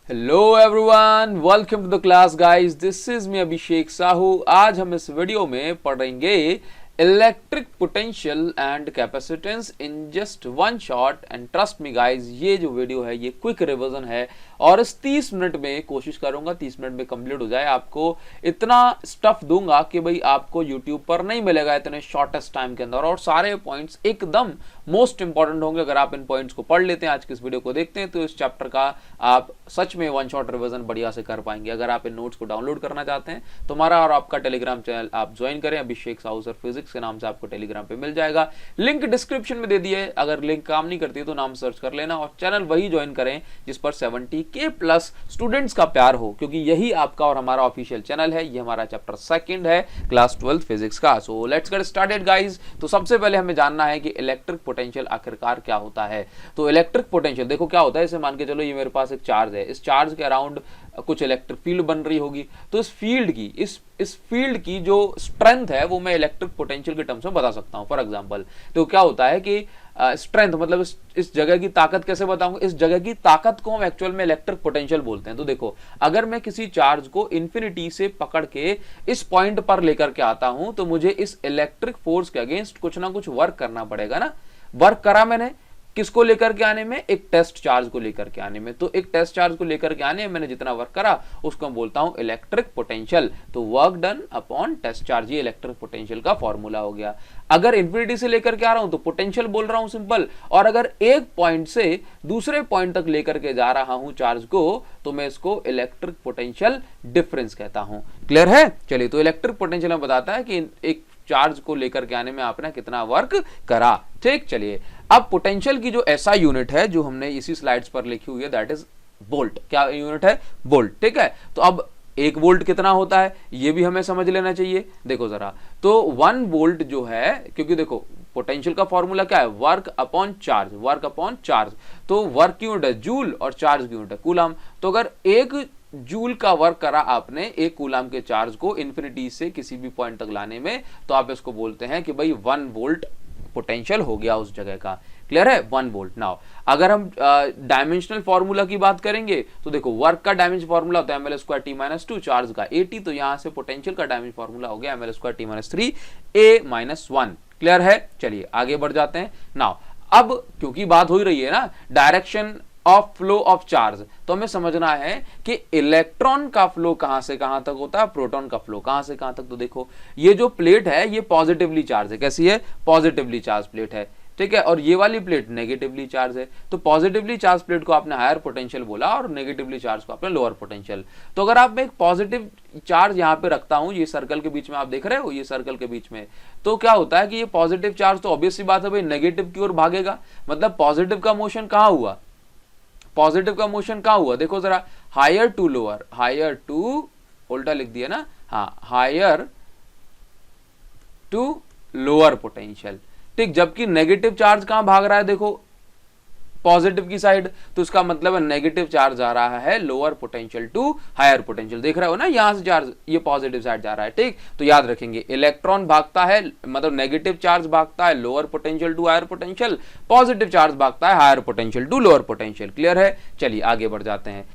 Hello everyone, welcome to the class guys. This is me Abhishek Sahu. आज हम इस video में पढ़ेंगे electric potential and capacitance in just one shot. And trust me guys, ये जो video है ये क्विक रिवीजन है और इस 30 मिनट में कोशिश करूंगा 30 मिनट में कंप्लीट हो जाए। आपको इतना स्टफ दूंगा कि भाई आपको यूट्यूब पर नहीं मिलेगा इतने शॉर्टेस्ट टाइम के अंदर, और सारे पॉइंट्स एकदम मोस्ट इंपॉर्टेंट होंगे। अगर आप इन पॉइंट्स को पढ़ लेते हैं, आज के इस वीडियो को देखते हैं, तो इस चैप्टर का आप सच में वन शॉट रिवीजन बढ़िया से कर पाएंगे। अगर आप इन नोट्स को डाउनलोड करना चाहते हैं तो हमारा और आपका टेलीग्राम चैनल आप ज्वाइन करें। अभिषेक साहू सर फिजिक्स के नाम से आपको टेलीग्राम पे मिल जाएगा, लिंक डिस्क्रिप्शन में दे दिए। अगर लिंक काम नहीं करती तो नाम सर्च कर लेना और चैनल वही ज्वाइन करें जिस पर 70K प्लस स्टूडेंट्स का प्यार हो, क्योंकि यही आपका और हमारा ऑफिशियल चैनल है। ये हमारा चैप्टर 2 है क्लास 12 फिजिक्स का। So let's get started guys. तो सबसे पहले हमें जानना है कि इलेक्ट्रिक पोटेंशियल आखिरकार क्या होता है। तो इलेक्ट्रिक पोटेंशियल देखो क्या होता है। इसे मान के चलो ये मेरे पास एक चार्ज है, इस चार्ज के अराउंड कुछ इलेक्ट्रिक फील्ड बन रही होगी। तो इस फील्ड की इस फील्ड की जो स्ट्रेंथ है वो मैं इलेक्ट्रिक पोटेंशियल के टर्म्स में बता सकता हूं। फॉर एग्जांपल तो क्या होता है कि स्ट्रेंथ मतलब इस जगह की ताकत कैसे बताऊंगा। इस जगह की ताकत को हम एक्चुअल में इलेक्ट्रिक पोटेंशियल बोलते हैं। तो देखो, अगर मैं किसी चार्ज को इंफिनिटी से पकड़ के इस पॉइंट पर लेकर के आता हूं तो मुझे इस इलेक्ट्रिक फोर्स के अगेंस्ट कुछ ना कुछ वर्क करना पड़ेगा ना। वर्क करा मैंने किसको लेकर के आने में, एक टेस्ट चार्ज को लेकर के आने में। तो एक टेस्ट चार्ज को लेकर के आने में मैंने जितना वर्क करा उसको मैं बोलता हूं इलेक्ट्रिक पोटेंशियल। तो work done upon test charge, ये इलेक्ट्रिक पोटेंशियल का फॉर्मूला हो गया। अगर इंफिनिटी से लेकर के आ रहा हूं तो पोटेंशियल बोल रहा हूं सिंपल, और अगर एक पॉइंट से दूसरे पॉइंट तक लेकर के जा रहा हूं चार्ज को तो मैं इसको इलेक्ट्रिक पोटेंशियल डिफरेंस कहता हूं। क्लियर है। चलिए, तो इलेक्ट्रिक पोटेंशियल में बताता है कि एक चार्ज को लेकर के आने में आपने कितना वर्क करा। ठीक, चलिए अब पोटेंशियल की जो एसआई यूनिट है जो हमने इसी स्लाइड्स पर लिखी हुई है, दैट इज वोल्ट। क्या यूनिट है? वोल्ट। ठीक है, तो अब 1 वोल्ट कितना होता है ये भी हमें समझ लेना चाहिए। देखो जरा, तो 1 वोल्ट जो है, क्योंकि देखो पोटेंशियल का फॉर्मूला क्या है, work upon charge. Work upon charge, तो वर्क की यूनिट है जूल और चार्ज की यूनिट है कूलम। तो अगर 1 जूल का वर्क करा आपने 1 कूलम के चार्ज को इंफिनिटी से किसी भी पॉइंट तक लाने में, तो आप इसको बोलते हैं कि भाई 1 वोल्ट पोटेंशियल हो गया उस जगह का। क्लियर है, 1 वोल्ट। नाउ अगर हम डायमेंशनल फॉर्मूला की बात करेंगे तो देखो, वर्क का डायमेंशन फॉर्मूला होता है ml²t-2, चार्ज का 80, तो यहां से पोटेंशियल का डायमेंशन फॉर्मूला हो गया ml²t-3 a-1। क्लियर है। चलिए आगे बढ़ जाते हैं। नाउ अब क्योंकि बात हो ही रही है ना direction of flow of charge, तो हमें समझना है कि इलेक्ट्रॉन का फ्लो कहां से कहां तक होता है, प्रोटॉन का फ्लो कहां से कहां तक। तो देखो, ये जो प्लेट है ये पॉजिटिवली चार्ज है। कैसी है? पॉजिटिवली चार्ज प्लेट है। ठीक है, और ये वाली प्लेट नेगेटिवली चार्ज है। तो पॉजिटिवली चार्ज प्लेट को आपने हायर पोटेंशियल बोला और नेगेटिवली चार्ज को आपने लोअर पोटेंशियल। तो अगर आप मैं एक पॉजिटिव चार्ज यहां पे रखता हूं, ये सर्कल के बीच में आप देख रहे हो, ये सर्कल के बीच में, तो क्या होता है कि ये पॉजिटिव चार्ज तो ऑब्वियस सी बात है भाई नेगेटिव की ओर भागेगा। मतलब पॉजिटिव का मोशन कहां हुआ, पॉजिटिव का मोशन कहां हुआ, देखो जरा, higher to lower, higher to, उल्टा लिख दिया ना, हाँ, हायर टू लोअर पोटेंशियल। ठीक, जबकि नेगेटिव चार्ज कहां भाग रहा है, देखो पॉजिटिव की साइड, तो इसका मतलब है नेगेटिव चार्ज आ रहा है lower potential to higher potential. देख रहे हो ना, यहां से चार्ज ये पॉजिटिव साइड जा रहा है। ठीक, तो याद रखेंगे इलेक्ट्रॉन भागता है, मतलब नेगेटिव चार्ज भागता है lower potential to higher potential, positive charge भागता है higher potential to lower potential. Clear है। चलिए आगे बढ़ जाते हैं।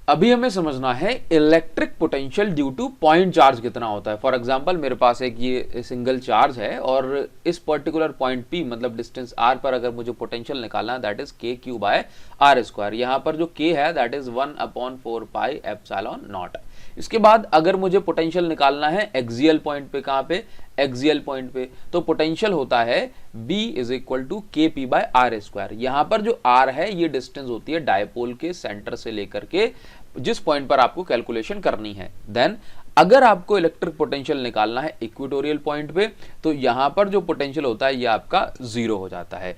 अभी हमें समझना है electric potential due two point charge कितना होता है। फॉर एग्जांपल मेरे पास एक ये सिंगल चार्ज है और इस पर्टिकुलर पॉइंट P मतलब डिस्टेंस r पर अगर मुझे पोटेंशियल निकालना है दैट इज k/r²। यहां पर जो k है दैट इज 1/4πε0। इसके बाद अगर मुझे पोटेंशियल निकालना है एक्सियल पॉइंट पे, कहां पे, एक्सियल पॉइंट पे, तो पोटेंशियल होता है B = kp/r²। यहां पर जो r है ये डिस्टेंस होती है डायपोल के सेंटर से लेकर के जिस पॉइंट पर आपको कैलकुलेशन करनी है। देन अगर आपको इलेक्ट्रिक पोटेंशियल निकालना है इक्वेटोरियल पॉइंट पे, तो यहां पर जो पोटेंशियल होता है ये आपका 0 हो जाता है।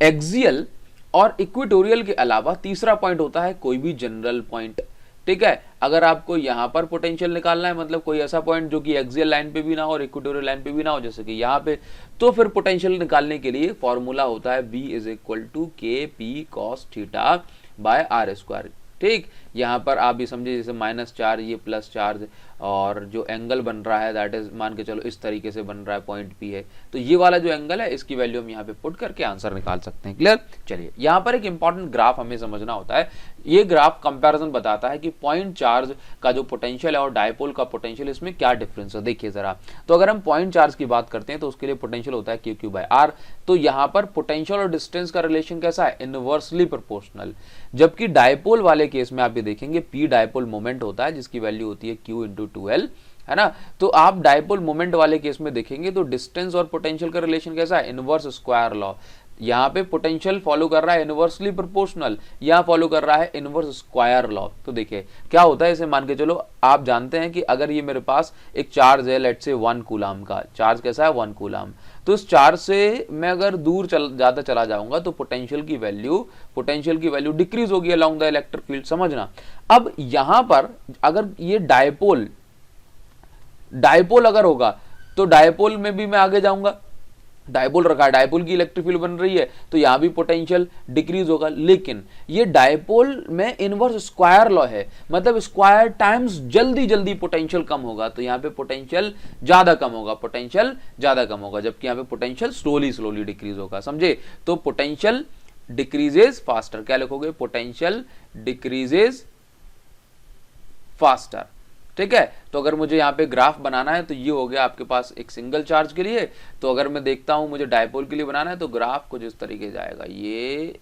एक्सियल और इक्वेटोरियल के अलावा तीसरा पॉइंट होता है कोई भी जनरल पॉइंट। ठीक है, अगर आपको यहां पर पोटेंशियल निकालना है, मतलब कोई ऐसा पॉइंट जो कि एक्सियल लाइन पे भी ना हो और इक्वेटोरियल लाइन पे भी ना हो, जैसे कि यहां पे, तो फिर पोटेंशियल निकालने के लिए फॉर्मूला होता है B = kp cos θ/r²। ठीक, यहाँ पर आप भी समझे जैसे माइनस चार्ज, ये प्लस चार्ज, और जो एंगल बन रहा है दैट इज मान के चलो इस तरीके से बन रहा है, पॉइंट पी है, तो ये वाला जो एंगल है इसकी वैल्यू हम यहाँ पे पुट करके आंसर निकाल सकते हैं। क्लियर? चलिए यहाँ पर एक इंपॉर्टेंट ग्राफ हमें समझना होता है। ये ग्राफ कंपैरिजन बताता है कि पॉइंट चार्ज का जो पोटेंशियल है और डायपोल का पोटेंशियल, इसमें क्या डिफरेंस है। देखिए जरा, तो अगर हम पॉइंट चार्ज की बात करते हैं तो उसके लिए पोटेंशियल होता है Q/R। तो यहाँ पर पोटेंशियल और डिस्टेंस का रिलेशन कैसा है? Inversely proportional. जबकि डायपोल वाले केस में आप ये देखेंगे P डायपोल मोमेंट होता है जिसकी वैल्यू होती है Q/2L, है ना। तो आप डायपोल मोमेंट वाले केस में देखेंगे तो डिस्टेंस और पोटेंशियल का रिलेशन कैसा है? Inverse square law. यहाँ पे पोटेंशियल फॉलो कर रहा है इनवर्सली प्रोपोर्शनल, यहाँ फॉलो कर रहा है इनवर्स स्क्वायर लॉ। तो देखिए क्या होता है, इसे मान के चलो, आप जानते हैं कि अगर ये मेरे पास एक चार्ज है, लेट्स से 1 कूलाम का चार्ज, कैसा है? 1 कूलाम। तो इस चार्ज से मैं अगर दूर ज्यादा चला जाऊंगा तो पोटेंशियल की वैल्यू डिक्रीज होगी अलोंग द इलेक्ट्रिक फील्ड, समझना। अब यहां पर अगर ये डायपोल अगर होगा तो डायपोल में भी मैं आगे जाऊंगा, डायपोल रखा है, डायपोल की इलेक्ट्रिक फील्ड बन रही है तो यहां भी पोटेंशियल डिक्रीज होगा। लेकिन ये डायपोल में इनवर्स स्क्वायर लॉ है, मतलब स्क्वायर टाइम्स जल्दी पोटेंशियल कम होगा, तो यहाँ पे पोटेंशियल ज्यादा कम होगा, जबकि यहाँ पे पोटेंशियल स्लोली डिक्रीज होगा, समझे। तो पोटेंशियल डिक्रीजेज फास्टर, क्या लिखोगे? पोटेंशियल डिक्रीजेज फास्टर, ठीक है। तो अगर मुझे यहाँ पे ग्राफ बनाना है तो ये हो गया आपके पास एक सिंगल चार्ज के लिए। तो अगर मैं देखता हूं मुझे डायपोल के लिए बनाना है तो ग्राफ कुछ इस तरीके जाएगा, ये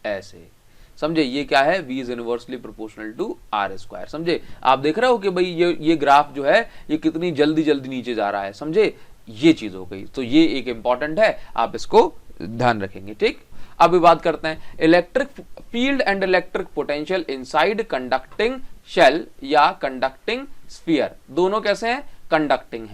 ऐसे, समझे। ये क्या है? V is inversely proportional to R square, समझे। आप देख रहे हो कि भाई ये ग्राफ जो है ये कितनी जल्दी नीचे जा रहा है, समझे। ये चीज हो गई, तो ये एक इंपॉर्टेंट है, आप इसको ध्यान रखेंगे, ठीक। अब बात करते हैं electric field and electric potential inside conducting shell या कंडक्टिंग स्फीयर। दोनों कैसे हैं? कंडक्टिंग,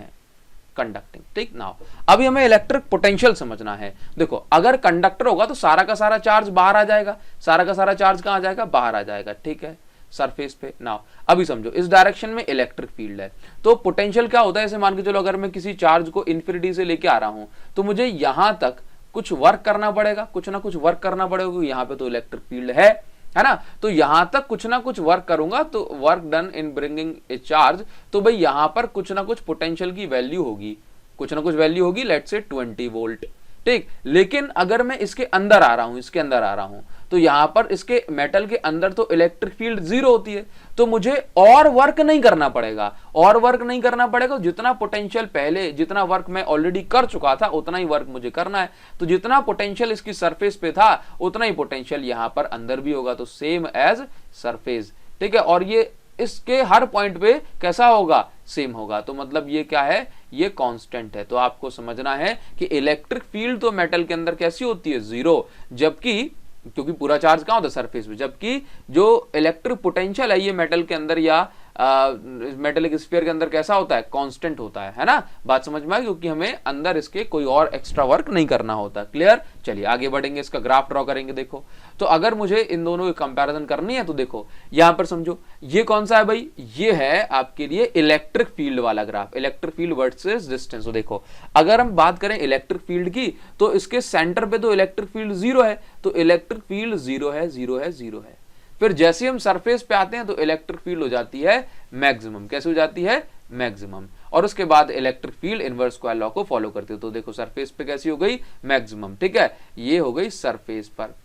ठीक। नाउ अभी हमें इलेक्ट्रिक पोटेंशियल समझना है। देखो, अगर कंडक्टर होगा तो सारा का सारा चार्ज बाहर आ जाएगा, सारा का सारा चार्ज कहां आ जाएगा? बाहर आ जाएगा, ठीक है, सरफेस पे। नाउ अभी समझो, इस डायरेक्शन में इलेक्ट्रिक फील्ड है तो पोटेंशियल क्या होता है? ऐसे मान के चलो, अगर मैं किसी चार्ज को इन्फिनिटी से लेके आ रहा हूं तो मुझे यहां तक कुछ वर्क करना पड़ेगा, कुछ ना कुछ वर्क करना पड़ेगा, क्योंकि यहाँ पे तो इलेक्ट्रिक फील्ड है ना। तो यहां तक कुछ ना कुछ वर्क करूंगा, तो work done in bringing a charge, तो भाई यहां पर कुछ ना कुछ पोटेंशियल की वैल्यू होगी, लेट्स से 20 वोल्ट, ठीक। लेकिन अगर मैं इसके अंदर आ रहा हूं तो यहां पर इसके मेटल के अंदर तो इलेक्ट्रिक फील्ड 0 होती है, तो मुझे और वर्क नहीं करना पड़ेगा, जितना पोटेंशियल पहले, जितना वर्क मैं ऑलरेडी कर चुका था उतना ही वर्क मुझे करना है। तो जितना पोटेंशियल इसकी सरफेस पे था उतना ही पोटेंशियल यहां पर अंदर भी होगा, तो सेम एज सरफेस, ठीक है। और ये इसके हर पॉइंट पे कैसा होगा? सेम होगा। तो मतलब ये क्या है? ये कांस्टेंट है। तो आपको समझना है कि इलेक्ट्रिक फील्ड तो मेटल के अंदर कैसी होती है? 0, जबकि क्योंकि पूरा चार्ज कहां होता है? सरफेस पे। जबकि जो इलेक्ट्रिक पोटेंशियल है ये मेटल के अंदर या मेटेलिक स्फीयर के अंदर कैसा होता है? कांस्टेंट होता है ना। बात समझ में आई? क्योंकि हमें अंदर इसके कोई और एक्स्ट्रा वर्क नहीं करना होता। क्लियर? चलिए आगे बढ़ेंगे, इसका ग्राफ ड्रॉ करेंगे। देखो, तो अगर मुझे इन दोनों की कंपैरिजन करनी है तो देखो यहां पर समझो, ये कौन सा है भाई? ये है आपके लिए इलेक्ट्रिक फील्ड वाला graph, electric field versus distance. तो देखो, अगर हम बात करें इलेक्ट्रिक फील्ड की तो इसके सेंटर पे तो इलेक्ट्रिक फील्ड 0 है, तो इलेक्ट्रिक फील्ड 0 है। फिर जैसे हम सरफेस पे आते हैं तो इलेक्ट्रिक फील्ड हो जाती है मैक्सिमम। कैसे हो जाती है? मैक्सिमम। और उसके बाद electric field inverse square law को फॉलो करती है। तो देखो सरफेस पे कैसी हो गई? मैक्सिमम, ठीक है। ये हो गई सरफेस पर,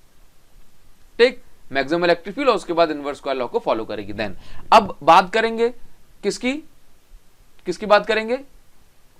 ठीक, मैक्सिमम इलेक्ट्रिक फील्ड, और उसके बाद इनवर्स स्क्वायर लॉ को फॉलो करेगी। देन अब बात करेंगे किसकी बात करेंगे?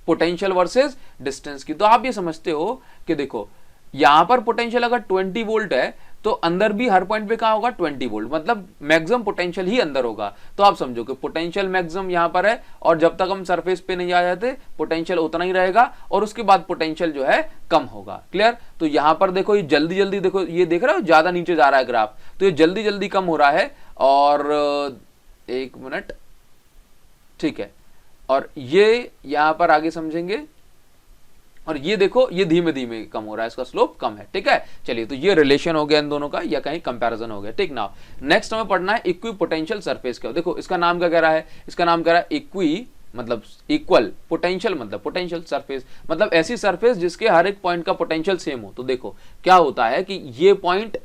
पोटेंशियल वर्सेस डिस्टेंस की। तो आप ये समझते हो कि देखो यहां पर पोटेंशियल अगर 20 वोल्ट है तो अंदर भी हर पॉइंट पे कहां होगा? 20 वोल्ट, मतलब मैक्सिमम पोटेंशियल ही अंदर होगा। तो आप समझो कि पोटेंशियल मैक्सिमम यहां पर है, और जब तक हम सरफेस पे नहीं आ जाते पोटेंशियल उतना ही रहेगा, और उसके बाद पोटेंशियल जो है कम होगा। क्लियर? तो यहां पर देखो ये जल्दी देखो, ये देख रहे हो ज्यादा नीचे जा रहा है ग्राफ, तो ये जल्दी कम हो रहा है। और एक मिनट, ठीक है, और ये यहां पर आगे समझेंगे, और ये देखो ये धीमे कम हो रहा है, इसका स्लोप कम है, ठीक है। चलिए, तो ये रिलेशन हो गया इन दोनों का, या कहीं कंपैरिजन हो गया, ठीक। नाउ नेक्स्ट हमें पढ़ना है इक्वी पोटेंशियल सरफेस का। देखो इसका नाम क्या कह रहा है? इसका नाम कह रहा है इक्वी, मतलब इक्वल, पोटेंशियल मतलब पोटेंशियल सरफेस, मतलब ऐसी सरफेस जिसके हर एक पॉइंट का पोटेंशियल सेम हो। तो देखो क्या होता है कि ये पॉइंट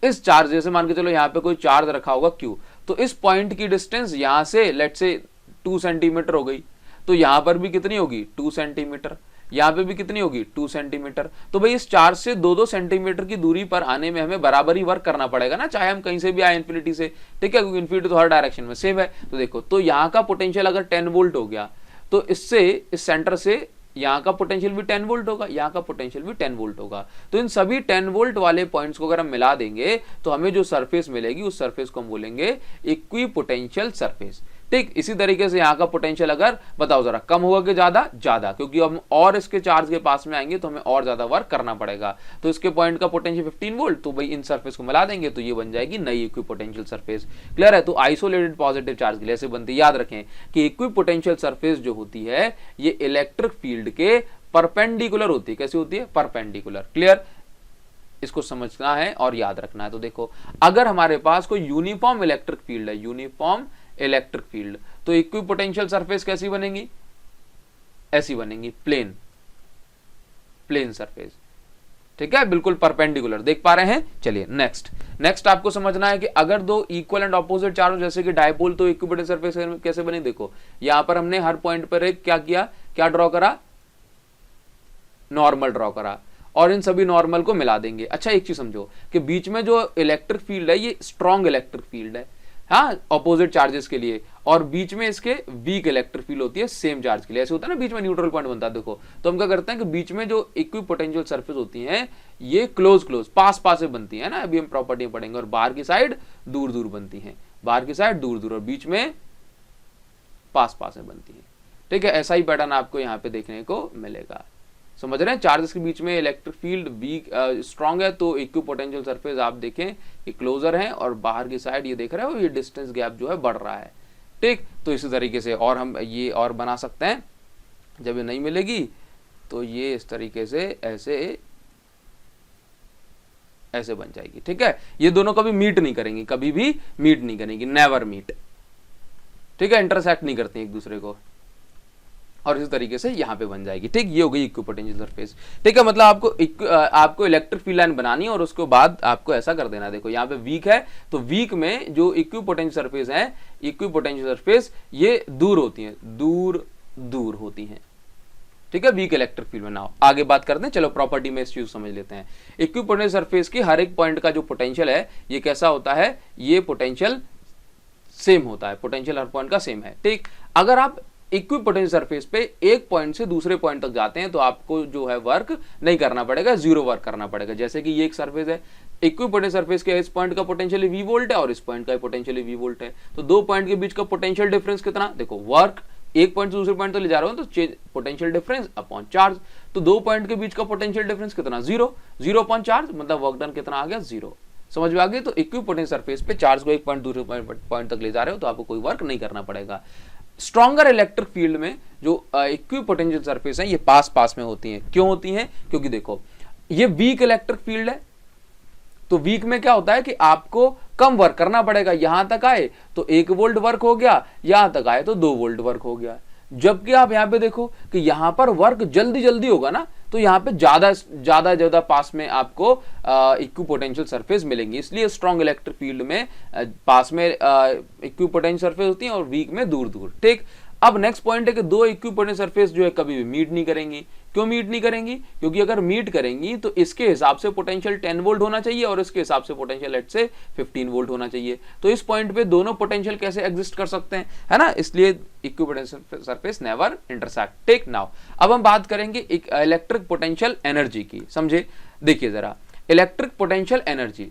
इस चार्ज, जैसे मान के चलो यहाँ पे कोई चार्ज रखा होगा Q, तो इस पॉइंट की डिस्टेंस यहाँ से लेट से 2 सेंटीमीटर हो गई, तो यहाँ पर भी कितनी होगी 2 सेंटीमीटर, यहाँ पे भी कितनी होगी 2 सेंटीमीटर। तो भाई इस चार्ज से 2-2 सेंटीमीटर की दूरी पर आने में हमें बराबर ही वर्क करना पड़ेगा ना, चाहे हम कहीं से भी आए इन्फिनिटी से, ठीक है, क्योंकि इन्फिनिटी तो हर डायरेक्शन में सेम है। तो देखो, तो यहाँ का पोटेंशियल अगर 10 वोल्ट हो गया तो इससे इस सेंटर से यहाँ का पोटेंशियल भी 10 वोल्ट होगा, यहाँ का पोटेंशियल भी 10 वोल्ट होगा। तो इन सभी 10 वोल्ट वाले पॉइंट्स को अगर हम मिला देंगे तो हमें जो सरफेस मिलेगी उस सरफेस को हम बोलेंगे इक्विपोटेंशियल सरफेस। ठीक, इसी तरीके से यहाँ का पोटेंशियल अगर बताओ जरा कम होगा कि ज्यादा, ज्यादा, क्योंकि हम और इसके चार्ज के पास में आएंगे तो हमें और ज्यादा वर्क करना पड़ेगा। तो इसके पॉइंट का पोटेंशियल 15 वोल्ट, तो भाई इन सरफेस को मिला देंगे तो ये बन जाएगी नई इक्विपोटेंशियल सरफेस। क्लियर है? तो आइसोलेटेड पॉजिटिव चार्ज के लिए ऐसे बनती है। याद रखें कि इक्विपोटेंशियल सरफेस जो होती है ये इलेक्ट्रिक फील्ड के परपेंडिकुलर होती है। कैसी होती है? परपेंडिकुलर। क्लियर? इसको समझना है और याद रखना है। तो देखो, अगर हमारे पास कोई यूनिफॉर्म इलेक्ट्रिक फील्ड है, यूनिफॉर्म इलेक्ट्रिक फील्ड, तो इक्विपोटेंशियल सरफेस कैसी बनेगी? ऐसी बनेगी, प्लेन, प्लेन सरफेस। ठीक है, बिल्कुल परपेंडिकुलर। देख पा रहे हैं? चलिए नेक्स्ट आपको समझना है कि अगर दो इक्वल एंड ऑपोजिट चार्ज जैसे कि डायपोल, तो इक्विपोटेंशियल सरफेस कैसे बने। देखो, यहां पर हमने हर पॉइंट पर एक क्या किया, क्या ड्रॉ करा, नॉर्मल ड्रॉ करा, और इन सभी नॉर्मल को मिला देंगे। अच्छा, एक चीज समझो कि बीच में जो इलेक्ट्रिक फील्ड है ये स्ट्रॉन्ग इलेक्ट्रिक फील्ड है, हाँ, ऑपोजिट चार्जेस के लिए, और बीच में इसके वीक इलेक्ट्रिक फील्ड होती है सेम चार्ज के लिए। ऐसे होता है ना, बीच में न्यूट्रल पॉइंट बनता है। देखो, तो हम क्या करते हैं कि बीच में जो इक्विपोटेंशियल सरफेस होती हैं ये क्लोज पास से बनती है ना, अभी हम प्रॉपर्टी पढ़ेंगे, और बाहर की साइड दूर दूर बनती है, बाहर की साइड दूर दूर, और बीच में पास में बनती है। ठीक है, ऐसा ही पैटर्न आपको यहाँ पे देखने को मिलेगा। समझ रहे हैं? चार्जेस के बीच में इलेक्ट्रिक फील्ड वीक स्ट्रॉन्ग है तो इक्विपोटेंशियल सरफेस आप देखें ये क्लोजर है, और बाहर की साइड ये देख रहे हो ये डिस्टेंस गैप जो है बढ़ रहा है। ठीक, तो इसी तरीके से और हम ये और बना सकते हैं। जब ये नहीं मिलेगी तो ये इस तरीके से ऐसे बन जाएगी। ठीक है, ये दोनों कभी मीट नहीं करेंगी, कभी भी मीट नहीं करेंगी, नेवर मीट। ठीक है, इंटरसेक्ट नहीं करती एक दूसरे को, और इस तरीके से यहाँ पे बन जाएगी। ठीक, ये हो गई इक्विपोटेंशियल सरफेस। ठीक है, मतलब आपको इलेक्ट्रिक फील्ड लाइन बनानी है और उसके बाद आपको ऐसा कर देना। देखो, यहाँ पे वीक है तो वीक में जो इक्विपोटेंशियल सरफेस है, इक्विपोटेंशियल सरफेस ये दूर होती है, दूर होती हैं। ठीक है, वीक इलेक्ट्रिक फील्ड में। नाउ आगे बात करते हैं, चलो प्रॉपर्टी में इस चीज समझ लेते हैं। इक्विपोटेंशियल सरफेस की हर एक पॉइंट का जो पोटेंशियल है ये कैसा होता है, ये पोटेंशियल सेम होता है, पोटेंशियल हर पॉइंट का सेम है। ठीक, अगर आप इक्विपोटेंशियल सरफेस पे एक पॉइंट से दूसरे पॉइंट तक जाते हैं तो आपको जो है वर्क नहीं करना पड़ेगा, जीरो वर्क करना पड़ेगा। जैसे कि ये एक सरफेस है, इक्विपोटेंशियल सरफेस के इस पॉइंट का पोटेंशियल V वोल्ट है और इस पॉइंट का पोटेंशियल V वोल्ट है, तो दो पॉइंट के बीच का पोटेंशियल डिफरेंस कितना, देखो वर्क एक पॉइंट से दूसरे पॉइंट तक ले जा रहे हो तो पोटेंशियल डिफरेंस अपॉन चार्ज, तो दो पॉइंट के बीच का पोटेंशियल डिफरेंस कितना, जीरो अपॉन चार्ज, मतलब वर्क डन कितना आ गया, जीरो। समझ में आ गई? तो इक्विपोटेंशियल सरफेस पे चार्ज को एक पॉइंट दूसरे पॉइंट तक ले जा रहे हो तो आपको कोई वर्क नहीं करना पड़ेगा। स्ट्रॉन्गर इलेक्ट्रिक फील्ड में जो इक्विपोटेंशियल सरफेस है ये पास में होती हैं। क्यों होती हैं? क्योंकि देखो ये वीक इलेक्ट्रिक फील्ड है, तो वीक में क्या होता है कि आपको कम वर्क करना पड़ेगा। यहां तक आए तो 1 वोल्ट वर्क हो गया, यहां तक आए तो 2 वोल्ट वर्क हो गया। जबकि आप यहां पे देखो कि यहां पर वर्क जल्दी होगा ना, तो यहां पे ज्यादा पास में आपको इक्विपोटेंशियल सरफेस मिलेंगी। इसलिए स्ट्रॉन्ग इलेक्ट्रिक फील्ड में पास में इक्विपोटेंशियल सरफेस होती है और वीक में दूर। ठीक, अब नेक्स्ट पॉइंट है कि दो इक्विपोटेंशियल सरफेस जो है कभी भी मीट नहीं करेंगी। क्यों मीट नहीं करेंगी? क्योंकि अगर मीट करेंगी तो इसके हिसाब से पोटेंशियल 10 वोल्ट होना चाहिए और इसके हिसाब से पोटेंशियल लेट से 15 वोल्ट होना चाहिए। तो इस पॉइंट पे दोनों पोटेंशियल कैसे एग्जिस्ट कर सकते हैं, है ना, इसलिए equipotential surface never intersect. Take now अब हम बात करेंगे इलेक्ट्रिक पोटेंशियल एनर्जी की। समझे? देखिए जरा, इलेक्ट्रिक पोटेंशियल एनर्जी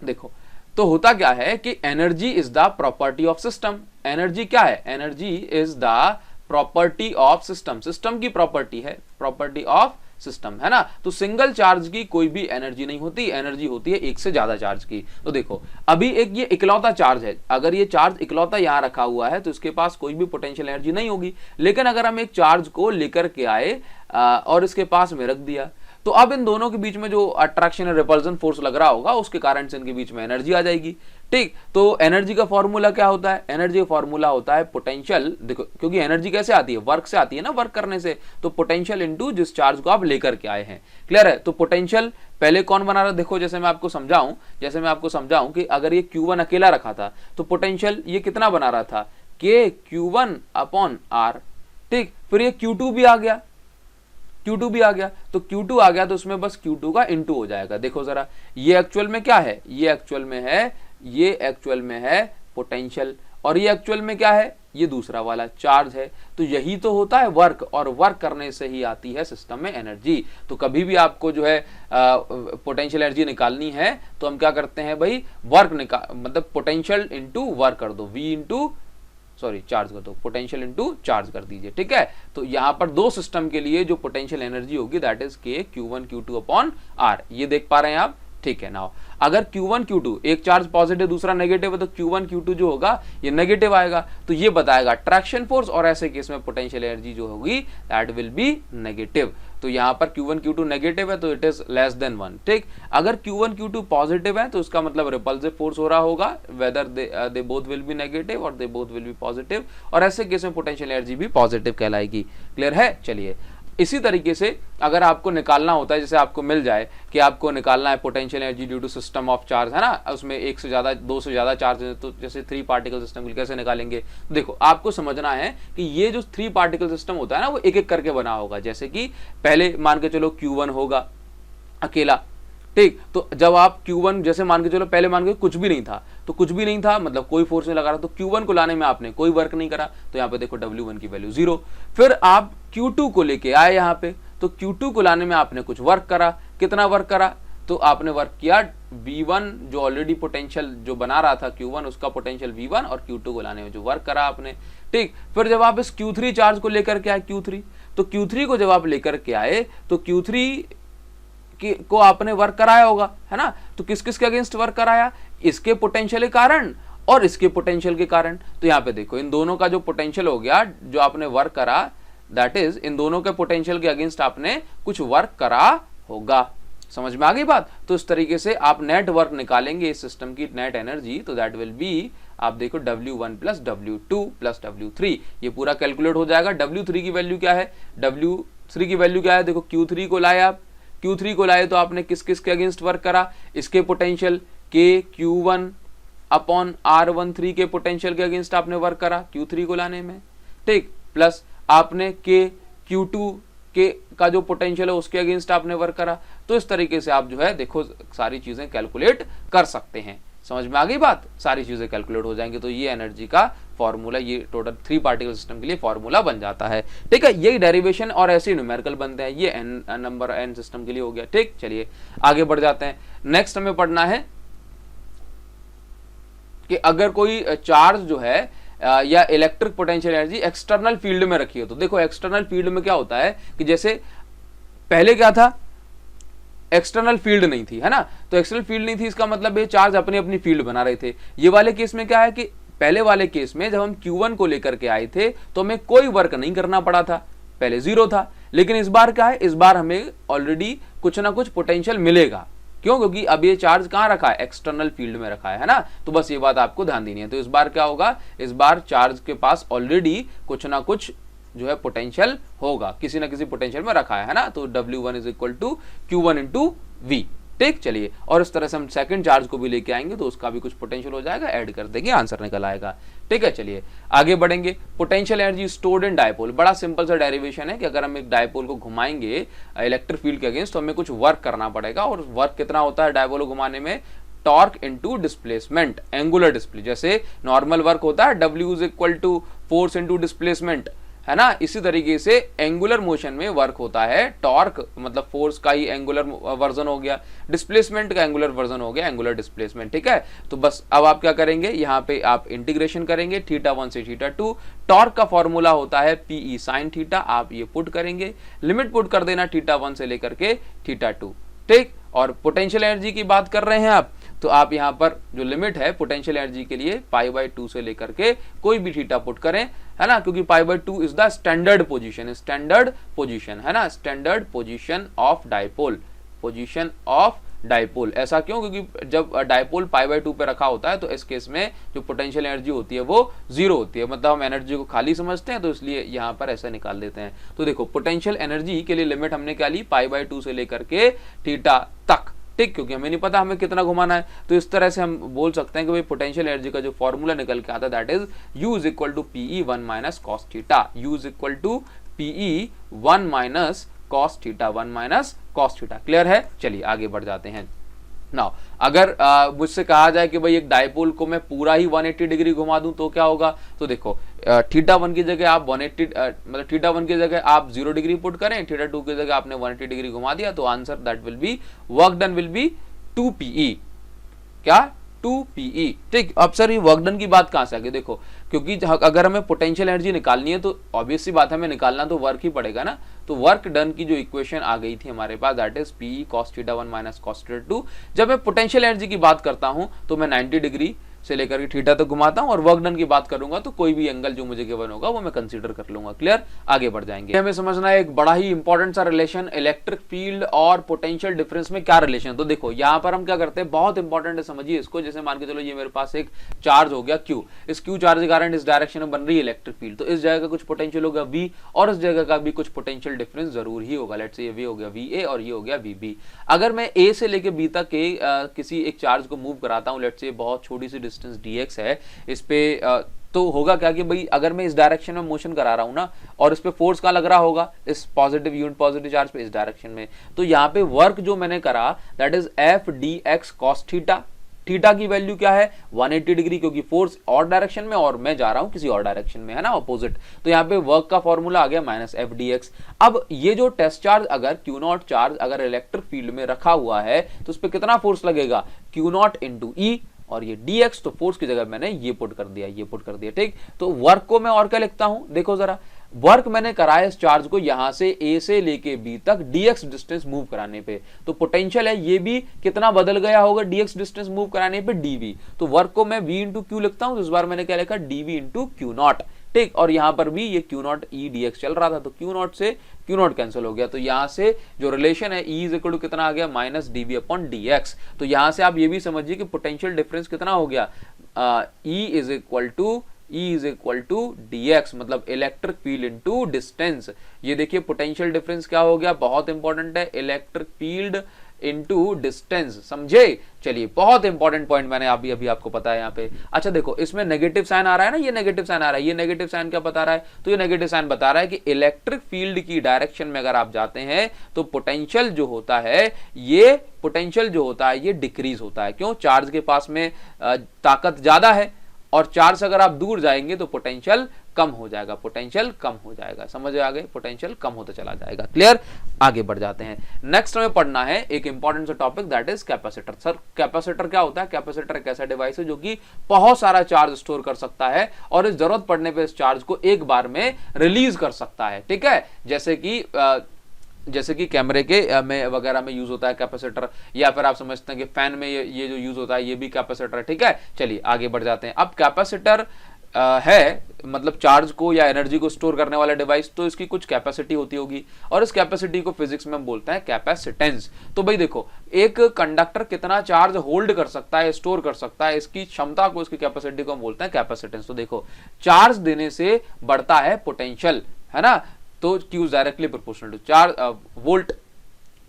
देखो, तो होता क्या है कि energy is the property of system. Energy क्या है? Energy is the property of system. System की प्रॉपर्टी है, प्रॉपर्टी ऑफ सिस्टम, है ना। तो सिंगल चार्ज की कोई भी एनर्जी नहीं होती, एनर्जी होती है एक से ज्यादा चार्ज की। तो देखो अभी एक ये इकलौता चार्ज है, अगर ये चार्ज इकलौता यहां रखा हुआ है तो इसके पास कोई भी पोटेंशियल एनर्जी नहीं होगी। लेकिन अगर हम एक चार्ज को लेकर के आए और इसके पास में रख दिया तो अब इन दोनों के बीच में जो अट्रैक्शन और रिपल्सन फोर्स लग रहा होगा उसके कारण से इनके बीच में एनर्जी आ जाएगी। ठीक, तो एनर्जी का फॉर्मूला क्या होता है? एनर्जी का फॉर्मूला होता है पोटेंशियल, देखो क्योंकि एनर्जी कैसे आती है? वर्क से आती है ना, वर्क करने से। तो पोटेंशियल इनटू जिस चार्ज को आप लेकर के आए हैं। क्लियर है? तो पोटेंशियल पहले कौन बना रहा है? देखो जैसे मैं आपको समझाऊं कि अगर ये Q1 अकेला रखा था तो पोटेंशियल ये कितना बना रहा था? K Q1 upon R। ठीक, फिर ये Q2 भी आ गया, Q2 भी आ गया, तो Q2 आ गया तो उसमें बस Q2 का इंटू हो जाएगा। देखो जरा, ये एक्चुअल में क्या है? ये एक्चुअल में है पोटेंशियल, और ये एक्चुअल में क्या है? ये दूसरा वाला चार्ज है। तो यही तो होता है वर्क, और वर्क करने से ही आती है सिस्टम में एनर्जी। तो कभी भी आपको जो है पोटेंशियल एनर्जी निकालनी है तो हम क्या करते हैं भाई? वर्क मतलब पोटेंशियल इंटू वर्क कर दो, चार्ज कर दो, पोटेंशियल इंटू चार्ज कर दीजिए। ठीक है, तो यहां पर दो सिस्टम के लिए जो पोटेंशियल एनर्जी होगी that is K Q1 Q2 upon R। ये देख पा रहे हैं आप? ठीक है। नाउ अगर Q1 Q2 एक चार्ज पॉजिटिव दूसरा नेगेटिव है तो Q1 Q2 जो होगा ये नेगेटिव आएगा, तो ये बताएगा ट्रैक्शन फोर्स, और ऐसे केस में पोटेंशियल एनर्जी जो होगी दैट विल बी नेगेटिव। तो यहां पर Q1 Q2 नेगेटिव है तो इट इज लेस देन 1। ठीक, अगर Q1 Q2 पॉजिटिव है तो उसका मतलब रिपल्सिव फोर्स हो रहा होगा, whether they both will be negative और they both will be positive, और ऐसे केस में पोटेंशियल एनर्जी भी पॉजिटिव कहलाएगी। क्लियर है? चलिए, इसी तरीके से अगर आपको निकालना होता है, जैसे आपको मिल जाए कि आपको निकालना है potential energy due to system of charge, है ना, उसमें एक से ज्यादा, दो से ज्यादा चार्ज है, तो जैसे 3 पार्टिकल सिस्टम कैसे निकालेंगे? देखो आपको समझना है कि ये जो 3 पार्टिकल सिस्टम होता है ना वो एक एक करके बना होगा। जैसे कि पहले मान के चलो Q1 होगा अकेला। ठीक, तो जब आप Q1 जैसे मान के चलो, पहले मान के कुछ भी नहीं था, तो कुछ भी नहीं था मतलब कोई फोर्स नहीं लगा रहा, तो Q1 को लाने में आपने कोई वर्क नहीं करा, तो यहाँ पे देखो W1 की वैल्यू 0। फिर आप Q2 को लेके आए यहाँ पे, तो Q2 को लाने में आपने कुछ वर्क करा। कितना वर्क करा? तो आपने वर्क किया V1, जो ऑलरेडी पोटेंशियल जो बना रहा था Q1 उसका पोटेंशियल V1, और Q2 को लाने में जो वर्क करा आपने। ठीक, फिर जब आप इस Q3 चार्ज को लेकर के आए Q3, तो Q3 को जब आप लेकर के आए तो Q3 को आपने वर्क कराया होगा, है ना। तो किस किस के अगेंस्ट वर्क कराया? इसके पोटेंशियल के कारण और इसके पोटेंशियल के कारण। तो यहाँ पे देखो इन दोनों का जो पोटेंशियल हो गया, जो आपने वर्क करा, दैट इज इन दोनों के पोटेंशियल के अगेंस्ट आपने कुछ वर्क करा होगा। समझ में आ गई बात? तो इस तरीके से आप नेट वर्क निकालेंगे इस सिस्टम की नेट एनर्जी, तो दैट विल बी, आप देखो W1 plus W2 plus W3, ये पूरा कैलकुलेट हो जाएगा। W3 की वैल्यू क्या है? W3 की वैल्यू क्या है? देखो Q3 को लाए आप, Q3 को लाए तो आपने किस किस के अगेंस्ट वर्क करा? इसके potential K Q1 upon R13 के पोटेंशियल के अगेंस्ट आपने वर्क करा Q3 को लाने में। ठीक, प्लस आपने K Q2 के का जो पोटेंशियल है उसके अगेंस्ट आपने वर्क करा। तो इस तरीके से आप जो है देखो सारी चीजें कैलकुलेट कर सकते हैं। समझ में आ गई बात? सारी चीजें कैलकुलेट हो जाएंगी। तो ये एनर्जी का फॉर्मूला, ये टोटल 3 पार्टिकल सिस्टम के लिए फॉर्मूला बन जाता है। ठीक है, यही डेरिवेशन और ऐसे न्यूमेरिकल बनते हैं। ये n सिस्टम के लिए हो गया। ठीक, चलिए आगे बढ़ जाते हैं। नेक्स्ट हमें पढ़ना है कि अगर कोई चार्ज जो है या electric potential energy external field में रखी हो, तो देखो एक्सटर्नल फील्ड में क्या होता है कि जैसे पहले क्या था, एक्सटर्नल फील्ड नहीं थी, है ना। तो एक्सटर्नल फील्ड नहीं थी, इसका मतलब ये चार्ज अपनी अपनी फील्ड बना रहे थे। ये वाले केस में क्या है कि पहले वाले केस में जब हम Q1 को लेकर के आए थे तो हमें कोई वर्क नहीं करना पड़ा था, पहले 0 था। लेकिन इस बार क्या है, इस बार हमें ऑलरेडी कुछ ना कुछ पोटेंशियल मिलेगा। क्यों? क्योंकि अब ये चार्ज कहां रखा है? एक्सटर्नल फील्ड में रखा है ना। तो बस ये बात आपको ध्यान देनी है। तो इस बार क्या होगा, इस बार चार्ज के पास ऑलरेडी कुछ ना कुछ जो है पोटेंशियल होगा, किसी ना किसी पोटेंशियल में रखा है ना। तो W1 is equal to Q1 into V। ठीक, चलिए, और इस तरह से हम सेकंड चार्ज को भी लेके आएंगे तो उसका भी कुछ पोटेंशियल हो जाएगा, ऐड कर देंगे, आंसर निकल आएगा। ठीक है, चलिए आगे बढ़ेंगे। Potential energy stored in dipole, बड़ा सिंपल सा डेरिवेशन है कि अगर हम एक डायपोल को घुमाएंगे इलेक्ट्रिक फील्ड के अगेंस्ट तो हमें कुछ वर्क करना पड़ेगा। और वर्क कितना होता है डायपोल को घुमाने में? Torque into displacement, angular display. जैसे नॉर्मल वर्क होता है W is equal to force into displacement, है ना। इसी तरीके से एंगुलर मोशन में वर्क होता है टॉर्क, मतलब फोर्स का ही एंगुलर वर्जन हो गया, डिस्प्लेसमेंट का एंगुलर वर्जन हो गया एंगुलर डिस्प्लेसमेंट। ठीक है, तो बस अब आप क्या करेंगे, यहाँ पे आप इंटीग्रेशन करेंगे θ1 से θ2। टॉर्क का फॉर्मूला होता है PE sin θ, आप ये पुट करेंगे, लिमिट पुट कर देना θ1 से लेकर के θ2। ठीक, और पोटेंशियल एनर्जी की बात कर रहे हैं आप, तो आप यहाँ पर जो लिमिट है पोटेंशियल एनर्जी के लिए π/2 से लेकर के कोई भी θ पुट करें, है ना, क्योंकि pi by 2 is the standard position, standard position है ना, standard position of dipole, position of dipole. ऐसा क्यों? क्योंकि जब डाइपोल पाई बाय 2 पे रखा होता है तो इस केस में जो पोटेंशियल एनर्जी होती है वो जीरो होती है, मतलब हम एनर्जी को खाली समझते हैं, तो इसलिए यहां पर ऐसा निकाल देते हैं। तो देखो पोटेंशियल एनर्जी के लिए लिमिट हमने क्या ली, पाई बाय 2 से लेकर के थीटा तक, ठीक, क्योंकि हमें नहीं पता हमें कितना घुमाना है। तो इस तरह से हम बोल सकते हैं कि भाई पोटेंशियल एनर्जी का जो फॉर्मूला निकल के आता है that is U is equal to PE 1 minus cos theta, U is equal to PE 1 minus cos theta, 1 minus cos theta. Clear है? चलिए आगे बढ़ जाते हैं। नाउ अगर मुझसे कहा जाए कि भाई एक डाइपोल को मैं पूरा ही 180 डिग्री घुमा दूं तो क्या होगा, तो देखो थीटा 1 की जगह आप 180 मतलब थीटा 1 की जगह आप 0 डिग्री पुट करें, थीटा 2 की जगह आपने 180 डिग्री घुमा दिया, तो answer that will be work done will be 2PE, क्या 2PE, ठीक। अब सर ये वर्क डन की बात कहां से आ गई, देखो क्योंकि अगर हमें पोटेंशियल एनर्जी निकालनी है तो ऑब्वियस सी बात है हमें निकालना तो वर्क ही पड़ेगा ना। तो वर्क डन की जो इक्वेशन आ गई थी हमारे पास that is PE cos theta 1 minus cos theta 2। जब मैं पोटेंशियल एनर्जी की बात करता हूं तो मैं 90 डिग्री से लेकर के थीटा तक घुमाता हूं, और वर्क डन की बात करूंगा तो कोई भी एंगल जो मुझे गिवन होगा वो मैं कंसीडर कर लूंगा। क्लियर? आगे बढ़ जाएंगे। हमें समझना है एक बड़ा ही इंपॉर्टेंट सा रिलेशन, इलेक्ट्रिक फील्ड और पोटेंशियल डिफरेंस में क्या रिलेशन है। तो देखो यहाँ पर हम क्या करते हैं, बहुत इंपॉर्टेंट है, समझिए इसको। जैसे मान के चलो ये मेरे पास एक चार्ज हो गया Q, इस Q चार्ज के कारण इस डायरेक्शन में बन रही है इलेक्ट्रिक फील्ड, तो इस जगह का कुछ पोटेंशियल होगा V और इस जगह का भी कुछ पोटेंशियल डिफरेंस जरूर ही होगा। लेट्स से ये हो गया VA और ये हो गया VB। अगर मैं A से लेके B तक के किसी एक चार्ज को मूव कराता हूँ, लेट्स से बहुत छोटी सी डिस्टेंस dx है इस पे, तो होगा क्या कि भाई अगर मैं इस डायरेक्शन में मोशन करा रहा हूं ना, और इस पे फोर्स कहां लग रहा होगा, इस पॉजिटिव यूनिट पॉजिटिव चार्ज पे, इस डायरेक्शन में, तो यहाँ पे वर्क जो मैंने करा that is F dx cos theta. Theta की वैल्यू क्या है 180 डिग्री, क्योंकि फोर्स और डायरेक्शन में और मैं जा रहा हूं किसी और डायरेक्शन में, है ना, ऑपोजिट। तो यहाँ पे वर्क का फॉर्मूला आ गया माइनस एफ डी एक्स। अब ये जो टेस्ट चार्ज अगर क्यू नॉट चार्ज अगर इलेक्ट्रिक फील्ड में रखा हुआ है तो उस पर कितना फोर्स लगेगा, क्यू नॉट इंटू ई, और ये dx, तो फोर्स की जगह मैंने ये पुट कर दिया, ये पुट कर दिया, ठीक। तो वर्क को मैं और क्या लिखता हूं, देखो जरा, वर्क मैंने कराया इस चार्ज को यहां से A से लेके B तक dx डिस्टेंस मूव कराने पे, तो पोटेंशियल है ये भी कितना बदल गया होगा dx डिस्टेंस मूव कराने पे, dv। तो वर्क को मैं v इंटू क्यू लिखता हूं, तो इस बार मैंने क्या लिखा dv इंटू क्यू नॉट, ठीक। और यहां पर भी ये क्यू नॉट ई dx चल रहा था, तो क्यू नॉट से क्यू नॉट कैंसिल हो गया, तो यहां से जो रिलेशन है E इज इक्वल टू कितना आ गया माइनस dv अपॉन dx। तो यहां से आप ये भी समझिए कि पोटेंशियल डिफरेंस कितना हो गया, E is equal to dx, मतलब इलेक्ट्रिक फील्ड इनटू डिस्टेंस। ये देखिए पोटेंशियल डिफरेंस क्या हो गया, बहुत इंपॉर्टेंट है, इलेक्ट्रिक फील्ड इनटू डिस्टेंस, समझे। चलिए बहुत इंपॉर्टेंट पॉइंट मैंने अभी आपको पता है यहाँ पे। अच्छा देखो इसमें नेगेटिव साइन आ रहा है ना, ये नेगेटिव साइन आ रहा है, ये नेगेटिव साइन क्या बता रहा है, तो ये नेगेटिव साइन बता रहा है कि इलेक्ट्रिक फील्ड की डायरेक्शन में अगर आप जाते हैं तो पोटेंशियल जो होता है ये डिक्रीज होता है। क्यों? चार्ज के पास में ताकत ज्यादा है, और चार्ज अगर आप दूर जाएंगे तो पोटेंशियल कम हो जाएगा, पोटेंशियल कम हो जाएगा, समझ आ गए, पोटेंशियल कम होता चला जाएगा। क्लियर? आगे बढ़ जाते हैं। नेक्स्ट हमें पढ़ना है एक इंपॉर्टेंट सा topic that is capacitor. Sir capacitor क्या होता है? कैपेसिटर एक ऐसा डिवाइस है जो कि बहुत सारा चार्ज स्टोर कर सकता है और इस जरूरत पड़ने पे इस चार्ज को एक बार में रिलीज कर सकता है, ठीक है। जैसे कि कैमरे के में वगैरह में यूज होता है कैपेसिटर, या फिर आप समझते हैं कि फैन में ये जो यूज होता है ये भी कैपेसिटर है, ठीक है। चलिए आगे बढ़ जाते हैं। अब कैपेसिटर है मतलब चार्ज को या एनर्जी को स्टोर करने वाला डिवाइस, तो इसकी कुछ कैपेसिटी होती होगी, और इस कैपेसिटी को फिजिक्स में हम बोलते हैं कैपेसिटेंस। तो भाई देखो एक कंडक्टर कितना चार्ज होल्ड कर सकता है, स्टोर कर सकता है, इसकी क्षमता को, इसकी कैपेसिटी को हम बोलते हैं कैपेसिटेंस। तो देखो चार्ज देने से बढ़ता है पोटेंशियल, है ना, तो Q is directly proportional to charge volt,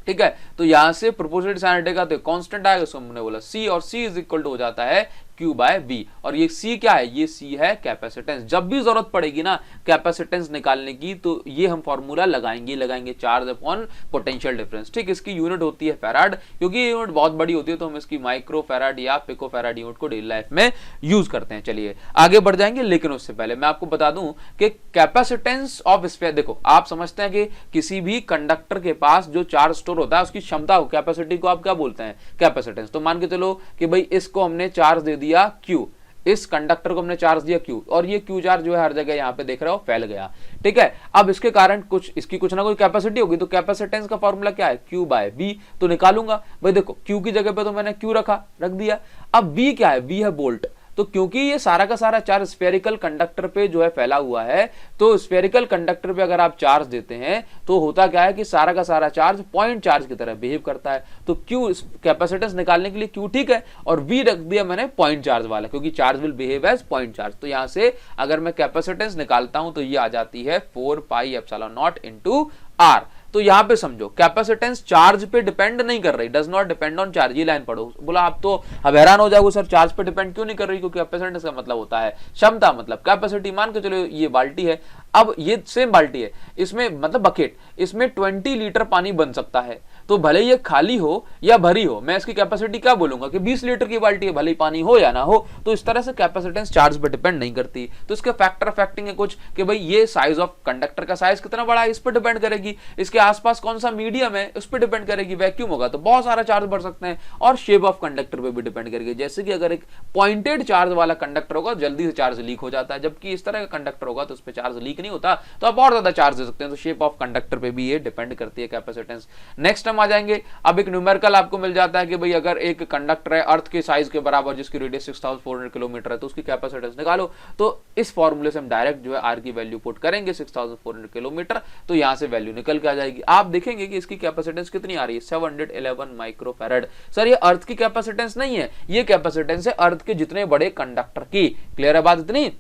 ठीक है। तो यहां से प्रोपोर्शनल साइन हटेगा तो कांस्टेंट आएगा, उसको हमने बोला C, और C इज इक्वल टू हो जाता है Q बाय V। और ये C क्या है, ये C है कैपेसिटेंस। जब भी जरूरत पड़ेगी ना कैपेसिटेंस निकालने की तो ये हम फॉर्मूला लगाएंगे चार्ज अपॉन पोटेंशियल डिफरेंस, ठीक। इसकी यूनिट होती है फैराड, क्योंकि ये यूनिट बहुत बड़ी होती है तो हम इसकी माइक्रो फैराड या पिको फैराड यूनिट को डेली लाइफ में यूज करते हैं। चलिए आगे बढ़ जाएंगे, लेकिन उससे पहले मैं आपको बता दूं कि कैपेसिटेंस ऑफ स्फीयर, देखो आप समझते हैं कि किसी भी कंडक्टर के पास जो चार्ज स्टोर होता है उसकी क्षमता को, कैपेसिटी को आप क्या बोलते हैं, कैपेसिटेंस। तो मान के चलो कि भाई इसको हमने चार्ज दे दिया Q, इस कंडक्टर को हमने चार्ज दिया Q, और ये Q चार्ज जो है हर जगह यहाँ पे देख रहे हो फैल गया, ठीक है। अब इसके कारण इसकी कुछ ना कोई कैपेसिटी होगी, तो कैपेसिटेंस का फॉर्मूला क्या है, Q बाय V। तो निकालूंगा भाई, देखो Q की जगह पे तो मैंने Q रख दिया। अब V क्या है, V है वोल्ट। तो क्योंकि ये सारा का सारा चार्ज स्फेरिकल कंडक्टर पे जो है फैला हुआ है, तो स्फेरिकल कंडक्टर पे अगर आप चार्ज देते हैं तो होता क्या है कि सारा का सारा चार्ज पॉइंट चार्ज की तरह बिहेव करता है। तो क्यू कैपेसिटेंस निकालने के लिए क्यू ठीक है, और वी रख दिया मैंने पॉइंट चार्ज वाला, क्योंकि charge will behave as point charge. तो यहां से अगर मैं कैपेसिटेंस निकालता हूं तो ये आ जाती है 4 pi epsilon naught into R. तो यहां पे समझो कैपेसिटेंस चार्ज पे डिपेंड नहीं कर रही, does not depend on charge. ये लाइन पढ़ो। बोला आप तो अब हैरान हो जाओगे, सर चार्ज पे डिपेंड क्यों नहीं कर रही? क्योंकि कैपेसिटेंस का मतलब होता है क्षमता, मतलब कैपेसिटी। मान के चलो ये बाल्टी है, अब ये सेम बाल्टी है, इसमें मतलब बकेट, इसमें 20 लीटर पानी बन सकता है। तो भले ये खाली हो या भरी हो, मैं इसकी कैपेसिटी क्या बोलूंगा कि 20 लीटर की बाल्टी है, भले ही पानी हो या ना हो। तो इस तरह से कैपेसिटेंस चार्ज पे डिपेंड नहीं करती। तो इसके फैक्टर फैक्टिंग है कुछ कि भाई ये साइज ऑफ कंडक्टर का साइज कितना बड़ा है, इस पर डिपेंड करेगी। इसके आसपास कौन सा मीडियम है, उस पर डिपेंड करेगी। वैक्यूम होगा तो बहुत सारा चार्ज बढ़ सकते हैं, और शेप ऑफ कंडक्टर पे भी डिपेंड करेगी। जैसे कि अगर एक पॉइंटेड चार्ज वाला कंडक्टर होगा जल्दी से चार्ज लीक हो जाता है, जबकि इस तरह का कंडक्टर होगा तो उस पर चार्ज लीक नहीं होता, तो आप और ज्यादा चार्ज दे सकते हैं। तो शेप ऑफ कंडक्टर पे भी ये डिपेंड करती है कैपेसिटेंस। नेक्स्ट हम आ जाएंगे, अब एक न्यूमेरिकल आपको मिल जाता है कि भाई अगर एक कंडक्टर है अर्थ के साइज के बराबर, जिसकी रेडियस 6400 किलोमीटर है, तो उसकी कैपेसिटेंस निकालो। तो इस फॉर्मूले से हम डायरेक्ट जो है आर की वैल्यू पुट करेंगे 6400 किलोमीटर, तो यहां से वैल्यू निकल के आ जाएगी। आप देखेंगे कि इसकी कैपेसिटेंस कितनी आ रही है, 711 माइक्रोफैराड। सर ये अर्थ की कैपेसिटेंस नहीं है, ये कैपेसिटेंस है अर्थ के जितने बड़े कंडक्टर की। क्लियर है बात इतनी?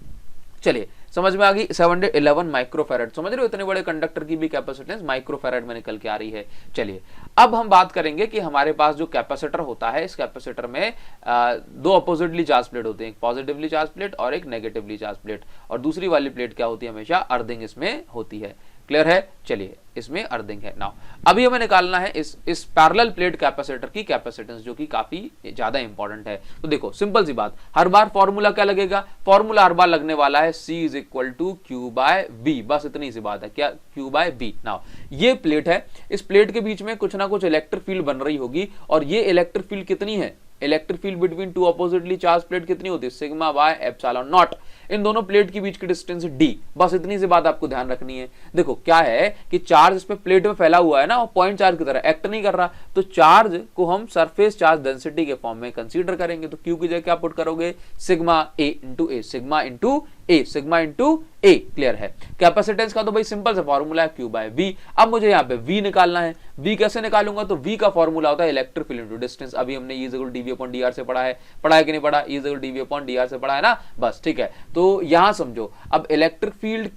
चलिए समझ में आ गई। 711 माइक्रोफैराड, समझ रहे हो, इतने बड़े कंडक्टर की भी कैपेसिटेंस माइक्रोफैराड में निकल के आ रही है। चलिए अब हम बात करेंगे कि हमारे पास जो कैपेसिटर होता है, इस कैपेसिटर में दो अपोजिटली चार्ज प्लेट होते हैं, एक पॉजिटिवली चार्ज प्लेट और एक नेगेटिवली चार्ज प्लेट, और दूसरी वाली प्लेट क्या होती है, हमेशा अर्थिंग इसमें होती है। क्लियर है? चलिए इसमें अर्थिंग है। नाउ अभी हमें निकालना है इस पैरेलल प्लेट कैपेसिटर की कैपेसिटेंस, जो कि काफी ज्यादा इंपॉर्टेंट है। तो देखो सिंपल सी बात, हर बार फॉर्मूला क्या लगेगा, फॉर्मूला हर बार लगने वाला है C is equal to Q by B, बस इतनी सी बात है, क्या क्यू बाय बी। नाउ ये प्लेट है, इस प्लेट के बीच में कुछ ना कुछ इलेक्ट्रिक फील्ड बन रही होगी, और ये इलेक्ट्रिक फील्ड कितनी है, electric field between two oppositely charge plate कितनी होती है, सिग्मा बाय एप्सिलॉन नॉट। इन दोनों प्लेट के बीच की डिस्टेंस d, बस इतनी सी बात आपको ध्यान रखनी है। देखो क्या है कि चार्ज इस पे प्लेट में फैला हुआ है ना, और पॉइंट चार्ज की तरह एक्ट नहीं कर रहा, तो चार्ज को हम सरफेस चार्ज डेंसिटी के फॉर्म में कंसीडर करेंगे। तो क्यू की जगह क्या पुट करोगे, सिग्मा ए इंटू ए, सिग्मा इंटू ए, सिग्मा इंटू ए। क्लियर है? कैपेसिटेंस का तो भाई सिंपल सा फॉर्मूला है क्यू बाय वी। अब मुझे यहाँ पे वी निकालना है। वी कैसे निकालूंगा, तो वी का फॉर्मूला होता है इलेक्ट्रिक फील्ड इंटू डिस्टेंस। अभी हमने E is equal to dv upon dr से पढ़ा है कि नहीं पढ़ा, E is equal to dv upon dr से पढ़ा है ना, बस ठीक है। तो यहां समझो अब इलेक्ट्रिक फील्ड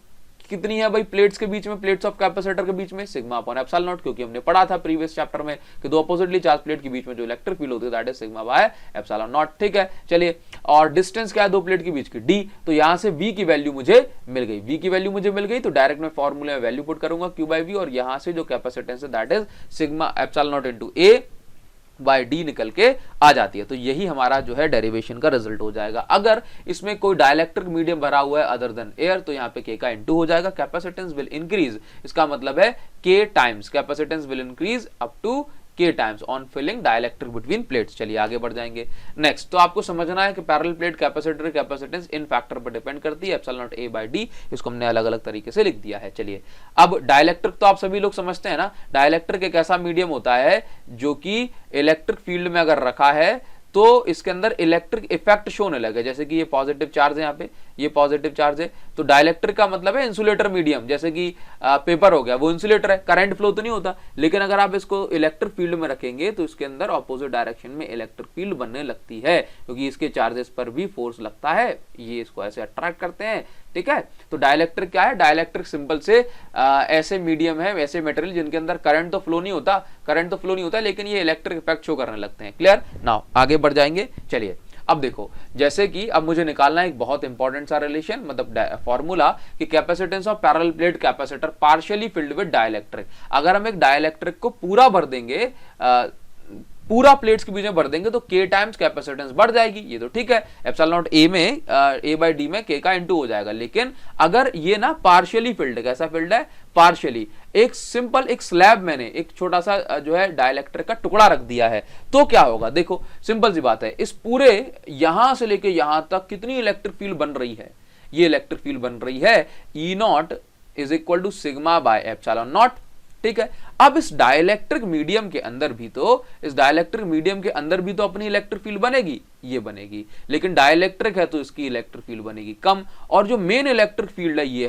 कितनी है भाई प्लेट्स के बीच में, प्लेट्स ऑफ कैपेसिटर के बीच में, सिग्मा अपॉन एप्सिलॉन नॉट, क्योंकि हमने पढ़ा था प्रीवियस चैप्टर में कि दो अपोजिटली चार्ज प्लेट के बीच में जो इलेक्ट्रिक फील्ड होती है that is sigma by epsilon naught. ठीक है चलिए, और डिस्टेंस क्या है दो प्लेट के बीच की, डी। तो यहां से v की वैल्यू मुझे मिल गई, v की वैल्यू मुझे मिल गई, तो डायरेक्ट मैं फॉर्मूले में वैल्यू पुट करूंगा q बाय v, और यहां से जो कैपेसिटेंस है that is sigma epsilon naught into a by D निकल के आ जाती है। तो यही हमारा जो है डेरिवेशन का रिजल्ट हो जाएगा। अगर इसमें कोई डाइलेक्ट्रिक मीडियम भरा हुआ है अदर देन एयर, तो यहाँ पे k का इनटू हो जाएगा, कैपेसिटेंस विल इंक्रीज, इसका मतलब है k times capacitance will increase up to k times on filling dielectric between plates. चलिए आगे बढ़ जाएंगे। नेक्स्ट तो आपको समझना है कि parallel plate capacitor capacitance in factor पर डिपेंड करती है, epsilon naught a by d, इसको हमने अलग अलग तरीके से लिख दिया है। चलिए अब डाइलेक्ट्रिक तो आप सभी लोग समझते हैं ना, डाइलेक्ट्रिक एक ऐसा मीडियम होता है जो कि इलेक्ट्रिक फील्ड में अगर रखा है तो इसके अंदर इलेक्ट्रिक इफेक्ट शो होने लगे। जैसे कि ये पॉजिटिव चार्ज है, यहाँ पे ये पॉजिटिव चार्ज है, तो डाइलेक्ट्रिक का मतलब है इंसुलेटर मीडियम। जैसे कि पेपर हो गया, वो इंसुलेटर है, करंट फ्लो तो नहीं होता, लेकिन अगर आप इसको इलेक्ट्रिक फील्ड में रखेंगे तो इसके अंदर ऑपोजिट डायरेक्शन में इलेक्ट्रिक फील्ड बनने लगती है, क्योंकि इसके चार्जेस पर भी फोर्स लगता है, ये इसको ऐसे अट्रैक्ट करते हैं। ठीक है, तो डाइलेक्ट्रिक क्या है, डाइलेक्ट्रिक सिंपल से ऐसे मीडियम है, ऐसे मटेरियल जिनके अंदर करंट तो फ्लो नहीं होता, लेकिन ये इलेक्ट्रिक इफेक्ट शो करने लगते हैं। क्लियर? नाउ आगे बढ़ जाएंगे। चलिए अब देखो, जैसे कि अब मुझे निकालना है एक बहुत इंपॉर्टेंट सा रिलेशन, मतलब फॉर्मूला कि capacitance of parallel plate capacitor partially filled with dielectric. अगर हम एक डाइलेक्ट्रिक को पूरा भर देंगे, पूरा प्लेट्स के बीच में भर देंगे, तो k टाइम्स कैपेसिटेंस बढ़ जाएगी, ये तो ठीक है, एप्सिलॉन नॉट a में a बाय d में k का इनटू हो जाएगा। लेकिन अगर ये ना पार्शियली फिल्ड है, कैसा फिल्ड है, पार्शियली, एक सिंपल एक स्लैब मैंने एक छोटा सा जो है डाइलेक्ट्रिक का टुकड़ा रख दिया है, तो क्या होगा, देखो सिंपल सी बात है, इस पूरे यहां से लेके यहां तक कितनी इलेक्ट्रिक फील्ड बन रही है, ये इलेक्ट्रिक फील्ड बन रही है E0 is equal to sigma by epsilon naught. ठीक है। अब इस डाइलेक्ट्रिक मीडियम के अंदर भी तो अपनी इलेक्ट्रिक फील्ड बनेगी, ये बनेगी, लेकिन डाइलेक्ट्रिक है तो इसकी इलेक्ट्रिक फील्ड बनेगी कम, और जो मेन इलेक्ट्रिक फील्ड है ये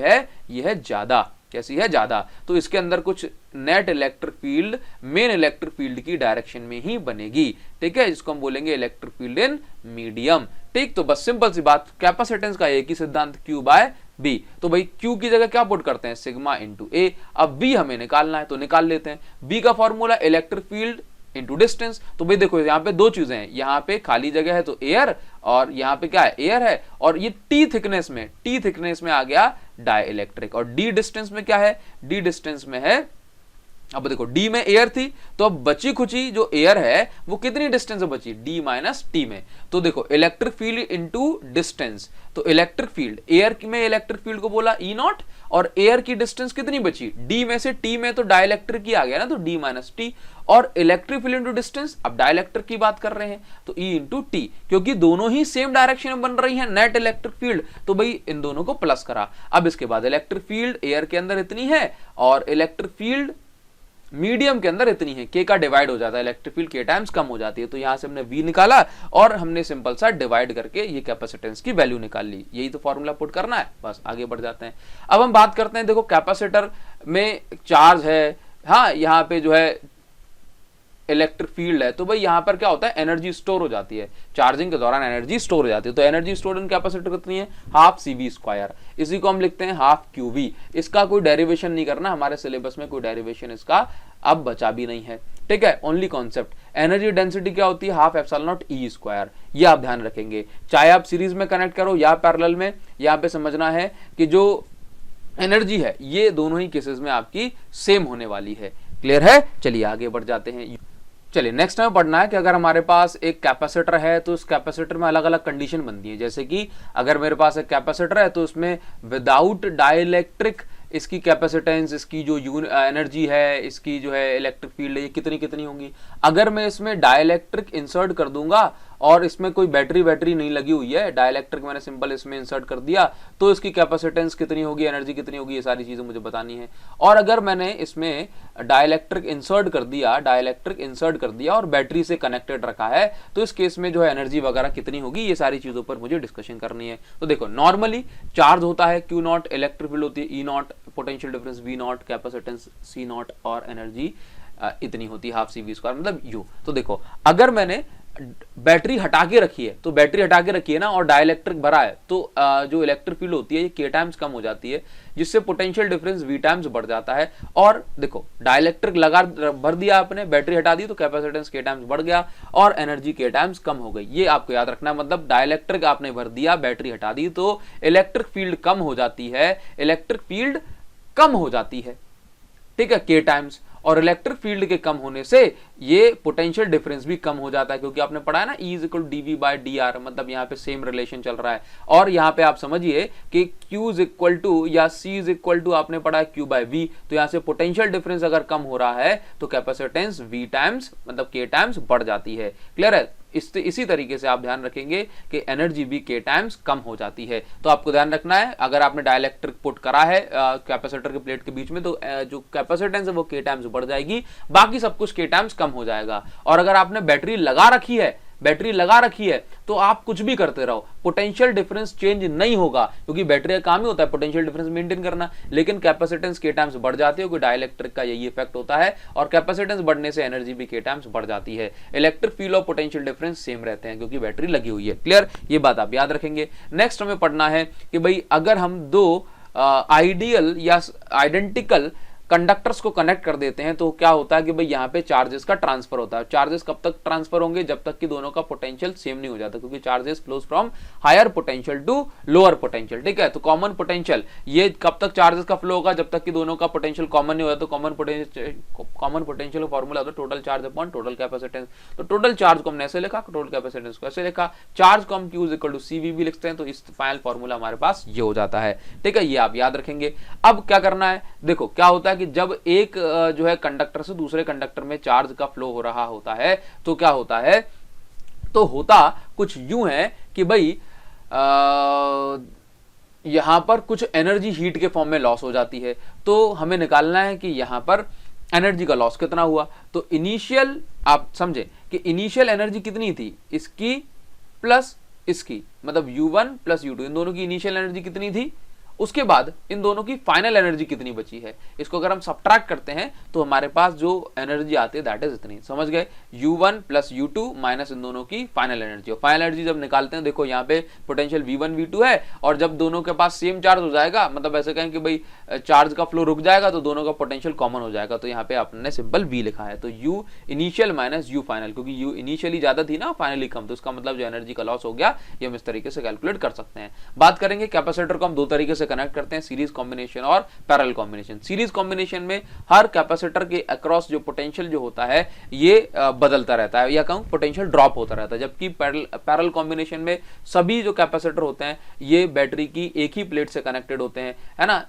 है ज्यादा। कैसी है? ज्यादा। तो इसके अंदर कुछ net electric field main electric field की डायरेक्शन में ही बनेगी, ठीक है, जिसको हम बोलेंगे इलेक्ट्रिक फील्ड इन मीडियम। ठीक, तो बस सिंपल सी बात, कैपेसिटेंस का एक ही सिद्धांत, Q बाय B। तो भाई Q की जगह क्या पुट करते हैं? Sigma into A। अब B हमें निकालना है तो निकाल लेते हैं। B का formula electric field into distance. तो भाई देखो यहाँ पे दो चीजें हैं, यहाँ पे खाली जगह है तो एयर, और यहाँ पे क्या है? एयर है, और ये टी थिकनेस में आ गया डाइलेक्ट्रिक, और डी डिस्टेंस में क्या है? डी डिस्टेंस में है, अब देखो डी में एयर थी, तो अब बची खुची जो एयर है वो कितनी डिस्टेंस में बची? डी माइनस टी में। तो देखो इलेक्ट्रिक फील्ड इनटू डिस्टेंस, तो इलेक्ट्रिक फील्ड, एयर में इलेक्ट्रिक फील्ड को बोला ई नॉट, और एयर की डिस्टेंस कितनी बची? डी में से टी में, तो डाइलेक्ट्रिक ही आ गया ना, तो डी माइनस टी, और इलेक्ट्रिक फील्ड इंटू डिस्टेंस, अब डाइलेक्ट्रिक की बात कर रहे हैं तो ई इंटू टी, क्योंकि दोनों ही सेम डायरेक्शन में बन रही हैं नेट इलेक्ट्रिक फील्ड, तो भाई इन दोनों को प्लस करा। अब इसके बाद इलेक्ट्रिक फील्ड एयर के अंदर इतनी है, और इलेक्ट्रिक फील्ड मीडियम के अंदर इतनी है, के का डिवाइड हो जाता है, इलेक्ट्रिक फील्ड के टाइम्स कम हो जाती है, तो यहां से हमने V निकाला और हमने सिंपल सा डिवाइड करके ये कैपेसिटेंस की वैल्यू निकाल ली। यही तो फॉर्मूला पुट करना है, बस आगे बढ़ जाते हैं। अब हम बात करते हैं, देखो कैपेसिटर में चार्ज है, हाँ यहाँ पे जो है इलेक्ट्रिक फील्ड है, तो भाई यहाँ पर क्या होता है? एनर्जी स्टोर हो जाती है, चार्जिंग के दौरान एनर्जी स्टोर हो जाती है। तो एनर्जी स्टोर इन कैपेसिटर कितनी है? हाफ CV², इसी को हम लिखते हैं हाफ QV। इसका कोई डेरिवेशन नहीं करना, हमारे सिलेबस में कोई डेरिवेशन इसका अब बचा भी नहीं है, ठीक है। ओनली कॉन्सेप्ट, एनर्जी डेंसिटी क्या होती है? हाफ एप्सिलॉन नॉट E², ये आप ध्यान रखेंगे, चाहे आप सीरीज में कनेक्ट करो या पैरेलल में। यहाँ पे समझना है कि जो एनर्जी है ये दोनों ही केसेस में आपकी सेम होने वाली है। क्लियर है? चलिए आगे बढ़ जाते हैं। चलिए नेक्स्ट हमें पढ़ना है कि अगर हमारे पास एक कैपेसिटर है तो उस कैपेसिटर में अलग अलग कंडीशन बनती है। जैसे कि अगर मेरे पास एक कैपेसिटर है तो उसमें विदाउट डाइलेक्ट्रिक इसकी कैपेसिटेंस, इसकी जो एनर्जी है, इसकी जो है इलेक्ट्रिक फील्ड है, ये कितनी कितनी होंगी। अगर मैं इसमें डाइलेक्ट्रिक इंसर्ट कर दूंगा और इसमें कोई बैटरी नहीं लगी हुई है, डाइलेक्ट्रिक मैंने सिंपल इसमें इंसर्ट कर दिया, तो इसकी कैपेसिटेंस कितनी होगी, एनर्जी कितनी होगी, ये सारी चीजें मुझे बतानी है। और अगर मैंने इसमें डाइलेक्ट्रिक इंसर्ट कर दिया और बैटरी से कनेक्टेड रखा है, तो इस केस में जो है एनर्जी वगैरह कितनी होगी, ये सारी चीजों पर मुझे डिस्कशन करनी है। तो देखो नॉर्मली चार्ज होता है Q0, इलेक्ट्रिक फील्ड होती है E0, potential difference V0, capacitance C0, और एनर्जी इतनी होती है हाफ CV², मतलब U। तो देखो अगर मैंने बैटरी हटा के रखी है, तो बैटरी हटा के रखी है ना, और डाइलेक्ट्रिक भरा है, तो जो इलेक्ट्रिक फील्ड होती है ये K टाइम्स कम हो जाती है, जिससे पोटेंशियल डिफरेंस V टाइम्स बढ़ जाता है। और देखो डाइलेक्ट्रिक लगा भर दिया आपने, बैटरी हटा दी, तो कैपेसिटेंस K टाइम्स बढ़ गया और एनर्जी K टाइम्स कम हो गई। ये आपको याद रखना है, मतलब डाइलेक्ट्रिक आपने भर दिया, बैटरी हटा दी, तो इलेक्ट्रिक फील्ड कम हो जाती है, ठीक है, K टाइम्स। और इलेक्ट्रिक फील्ड के कम होने से ये पोटेंशियल डिफरेंस भी कम हो जाता है, क्योंकि आपने पढ़ा है ना E = dV/dr, मतलब यहाँ पे सेम रिलेशन चल रहा है। और यहाँ पे आप समझिए कि Q या C आपने पढ़ा है Q/V, तो यहाँ से पोटेंशियल डिफरेंस अगर कम हो रहा है तो कैपेसिटेंस V टाइम्स मतलब K टाइम्स बढ़ जाती है। क्लियर है? इसी तरीके से आप ध्यान रखेंगे कि एनर्जी भी K टाइम्स कम हो जाती है। तो आपको ध्यान रखना है, अगर आपने डाइलेक्ट्रिक पुट करा है कैपेसिटर के प्लेट के बीच में, तो जो कैपेसिटेंस है वो K टाइम्स बढ़ जाएगी, बाकी सब कुछ K टाइम्स कम हो जाएगा। और अगर आपने बैटरी लगा रखी है तो आप कुछ भी करते रहो, पोटेंशियल डिफरेंस चेंज नहीं होगा, क्योंकि बैटरी का काम ही होता है पोटेंशियल डिफरेंस मेंटेन करना, लेकिन कैपेसिटेंस K टाइम्स बढ़ जाती है, क्योंकि डाइलेक्ट्रिक का यही इफेक्ट होता है, और कैपेसिटेंस बढ़ने से एनर्जी भी K टाइम्स बढ़ जाती है। इलेक्ट्रिक फील्ड और पोटेंशियल डिफरेंस सेम रहते हैं, क्योंकि बैटरी लगी हुई है। क्लियर? ये बात आप याद रखेंगे। नेक्स्ट हमें पढ़ना है कि भाई अगर हम दो आइडियल या आइडेंटिकल कंडक्टर्स को कनेक्ट कर देते हैं, तो क्या होता है कि भाई यहाँ पे चार्जेस का ट्रांसफर होता है। चार्जेस कब तक ट्रांसफर होंगे? जब तक कि दोनों का पोटेंशियल सेम नहीं हो जाता, क्योंकि charges flows from higher potential to lower potential. ठीक है, तो कॉमन पोटेंशियल ये कब तक चार्जेस का फ्लो होगा? जब तक कि दोनों का पोटेंशियल कॉमन नहीं होता। तो कॉमन पोटेंशियल का फॉर्मूला होता है total charge upon total capacitance. तो टोटल चार्ज को हमने ऐसे लिखा, टोटल कैपेसिटेंस को ऐसे लिखा, चार्ज को हम Q = CV भी लिखते हैं, तो इस फाइनल फॉर्मूला हमारे पास ये हो जाता है। ठीक है, ये आप याद रखेंगे। अब क्या करना है, देखो क्या होता है कि जब एक जो है कंडक्टर से दूसरे कंडक्टर में चार्ज का फ्लो हो रहा होता है, तो क्या होता है, तो होता कुछ यूं है कि भाई यहां पर कुछ एनर्जी हीट के फॉर्म में लॉस हो जाती है। तो हमें निकालना है कि यहां पर एनर्जी का लॉस कितना हुआ। तो इनिशियल आप समझे कि इनिशियल एनर्जी कितनी थी, इसकी प्लस इसकी, मतलब U1 प्लस U2, इन दोनों की इनिशियल एनर्जी कितनी थी, उसके बाद इन दोनों की फाइनल एनर्जी कितनी बची है। इसको अगर हम सब्ट्रैक्ट करते हैं तो हमारे पास जो एनर्जी आती है दैट इज इतनी, समझ गए, U1 प्लस U2 माइनस इन दोनों की फाइनल एनर्जी। और फाइनल एनर्जी जब निकालते हैं, देखो यहाँ पे पोटेंशियल V1 V2 है, और जब दोनों के पास सेम चार्ज हो जाएगा, मतलब ऐसे कहें कि भाई चार्ज का फ्लो रुक जाएगा तो दोनों का पोटेंशियल कॉमन हो जाएगा। तो यहाँ पे आपने सिंपल V लिखा है, तो U initial minus U final, क्योंकि U इनिशियली ज्यादा थी ना, फाइनली कम, तो इसका मतलब जो एनर्जी का लॉस हो गया ये हम इस तरीके से कैलकुलेट कर सकते हैं। बात करेंगे कैपेसिटर को हम दो तरीके से कनेक्ट करते हैं, सीरीज कॉम्बिनेशन और पैरेलल कॉम्बिनेशन। सीरीज कॉम्बिनेशन में हर कैपेसिटर के अक्रॉस जो पोटेंशियल जो होता है ये बदलता रहता है, या कहूं पोटेंशियल ड्रॉप होता रहता है, जबकि पैरेलल कॉम्बिनेशन में सभी जो कैपेसिटर होते हैं ये बैटरी की एक ही प्लेट से कनेक्टेड होते हैं, है ना।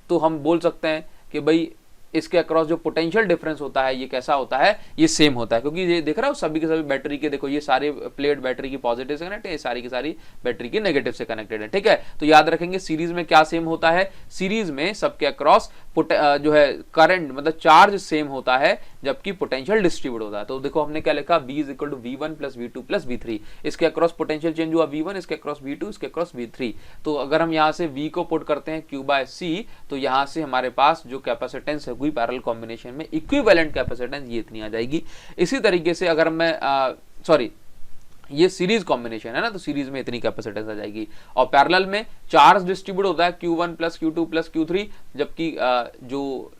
तो हम बोल सकते हैं कि भाई इसके अक्रॉस जो पोटेंशियल डिफरेंस होता है ये कैसा होता है, ये सेम होता है, क्योंकि ये देख रहा हो सभी के सभी बैटरी के, देखो ये सारे प्लेट बैटरी की पॉजिटिव से कनेक्टेड है, सारी की सारी बैटरी की नेगेटिव से कनेक्टेड है, ठीक है। तो याद रखेंगे सीरीज में क्या सेम होता है, सीरीज में सबके अक्रॉस जो है करंट मतलब चार्ज सेम होता है, जबकि पोटेंशियल डिस्ट्रीब्यूट होता है। तो देखो हमने क्या लिखा, V is equal to V1 plus V2 plus V3, इसके अक्रॉस पोटेंशियल चेंज हुआ V1, इसके अक्रॉस V2, इसके अक्रॉस V3। तो अगर हम यहाँ से V को पुट करते हैं Q बाय C, तो यहाँ से हमारे पास जो कैपेसिटेंस है कोई पैरेलल कॉम्बिनेशन में इक्विवेलेंट कैपेसिटेंस ये इतनी आ जाएगी। इसी तरीके से अगर मैं सॉरी ये सीरीज कॉम्बिनेशन है ना, तो सीरीज में इतनी कैपेसिटेंस आ जाएगी। और पैरेलल में चार्ज डिस्ट्रीब्यूट होता है Q1 plus Q2 plus Q3, जबकि जो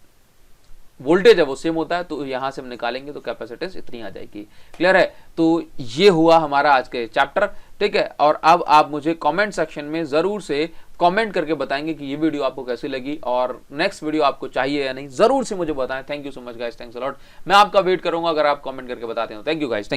वोल्टेज है वो सेम होता है, तो यहां से हम निकालेंगे तो कैपेसिटेंस इतनी आ जाएगी। क्लियर है। तो ये हुआ हमारा आज के चैप्टर, ठीक है। और अब आप मुझे कमेंट सेक्शन में जरूर से कमेंट करके बताएंगे कि ये वीडियो आपको कैसी लगी और नेक्स्ट वीडियो आपको चाहिए या नहीं, जरूर से मुझे बताएं। Thank you so much guys, thanks a lot. मैं आपका वेट करूंगा अगर आप कमेंट करके बताते हो। Thank you guys.